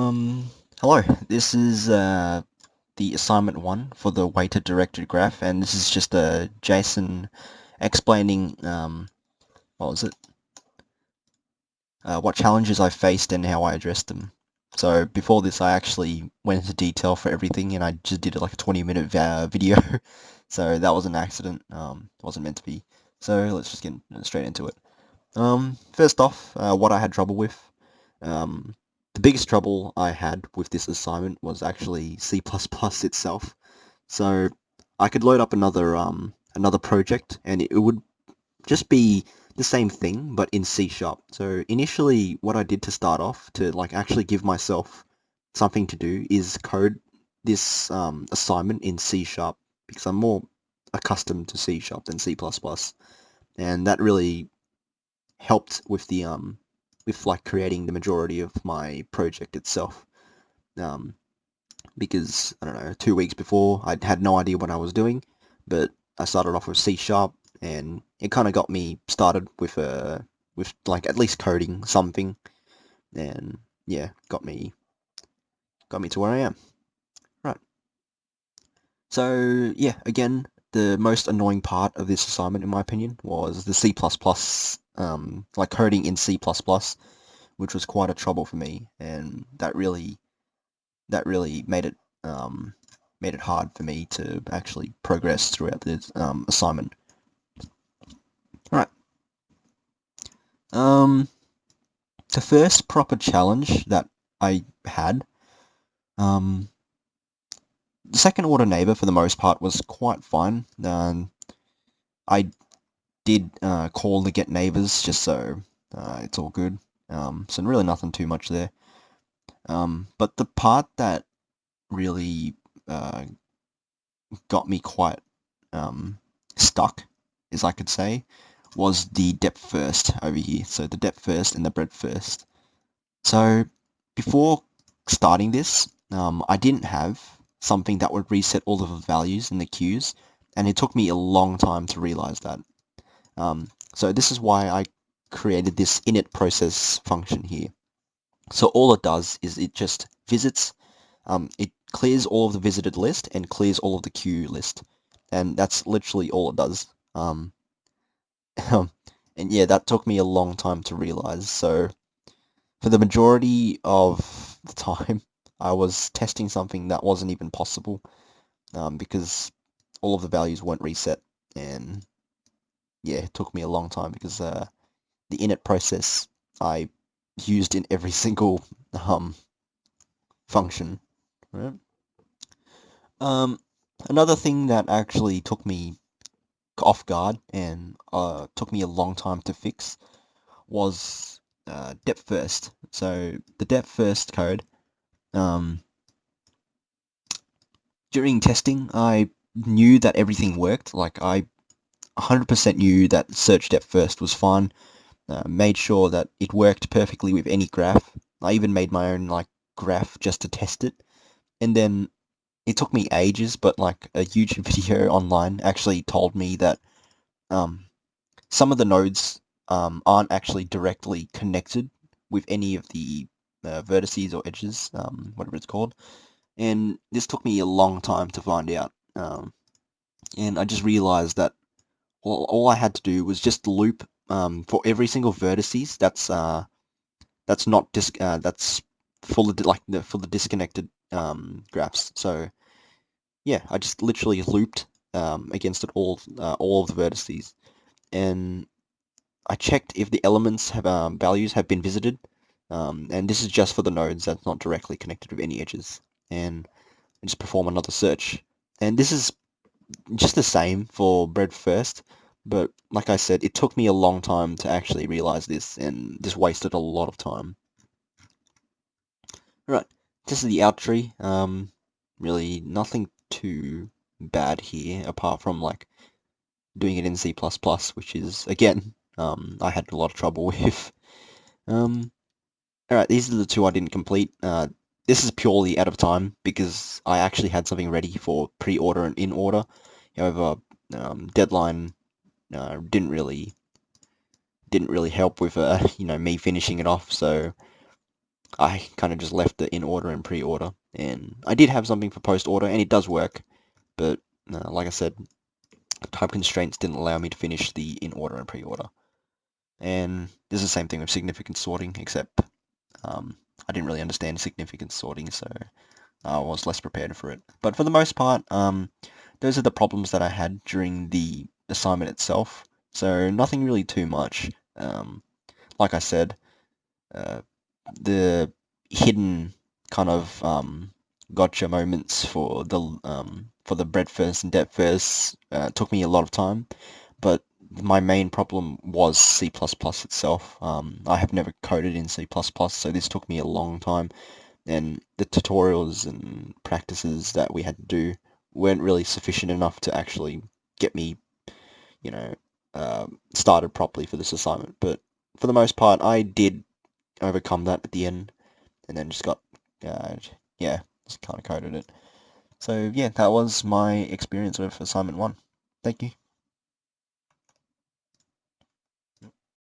Hello. This is the assignment one for the weighted directed graph, and this is just Jason explaining what was it? What challenges I faced and how I addressed them. So before this, I actually went into detail for everything, and I just did like a 20-minute video. So that was an accident. It wasn't meant to be. So let's just get straight into it. First off, what I had trouble with. Um, the biggest trouble I had with this assignment was actually C++ itself. So I could load up another project and it would just be the same thing but in C sharp. So initially what I did to start off to like actually give myself something to do is code this assignment in C sharp because I'm more accustomed to C sharp than C++, and that really helped with like creating the majority of my project itself. Um, because I don't know, 2 weeks before I had no idea what I was doing, but I started off with C sharp, and it kind of got me started with like at least coding something, and yeah, got me to where I am. Right. So yeah, again, the most annoying part of this assignment, in my opinion, was the C++, like coding in C++, which was quite a trouble for me, and that really made it hard for me to actually progress throughout the assignment. All right. Um, the first proper challenge that I had, um, the second order neighbor for the most part was quite fine. I did call the get neighbors just so it's all good. So really nothing too much there. But the part that really got me quite stuck, as I could say, was the depth first over here. So the depth first and the breadth first. So before starting this, I didn't have something that would reset all of the values in the queues, and it took me a long time to realize that. So this is why I created this init process function here. So all it does is it just visits, it clears all of the visited list and clears all of the queue list. And that's literally all it does. And yeah, that took me a long time to realize. So for the majority of the time, I was testing something that wasn't even possible, because all of the values weren't reset. And yeah, it took me a long time because the init process I used in every single function. Right? Um, Another thing that actually took me off guard and took me a long time to fix was depth first. So the depth first code, um, during testing, I knew that everything worked. Like I 100% knew that search depth first was fine. Made sure that it worked perfectly with any graph. I even made my own like graph just to test it. And then it took me ages, but like a YouTube video online actually told me that um, some of the nodes aren't actually directly connected with any of the vertices or edges, whatever it's called. And this took me a long time to find out. And I just realized that all I had to do was just loop for every single vertices that's not that's full of like for the disconnected graphs. So yeah, I just literally looped against it all of the vertices, and I checked if the elements have values have been visited, and this is just for the nodes that's not directly connected with any edges, and I just perform another search. And this is just the same for bread first, but like I said, it took me a long time to actually realize this, and just wasted a lot of time. Right, this is the out tree. Really nothing too bad here, apart from like doing it in C++, which is again, I had a lot of trouble with. Um, Alright, these are the two I didn't complete. This is purely out of time because I actually had something ready for pre-order and in order. However, deadline didn't really help with me finishing it off. So I kind of just left it in order and pre-order, and I did have something for post-order, and it does work, but like I said, time constraints didn't allow me to finish the in order and pre-order. And this is the same thing with significance sorting, except I didn't really understand significance sorting, so I was less prepared for it. But for the most part, those are the problems that I had during the assignment itself. So nothing really too much. Like I said, uh, the hidden kind of gotcha moments for the breadth first and depth first took me a lot of time, but my main problem was C++ itself. I have never coded in C++, so this took me a long time, and the tutorials and practices that we had to do weren't really sufficient enough to actually get me, you know, started properly for this assignment. But for the most part, I did overcome that at the end, and then just got, uh, yeah, just kind of coded it. So yeah, that was my experience with assignment 1. Thank you.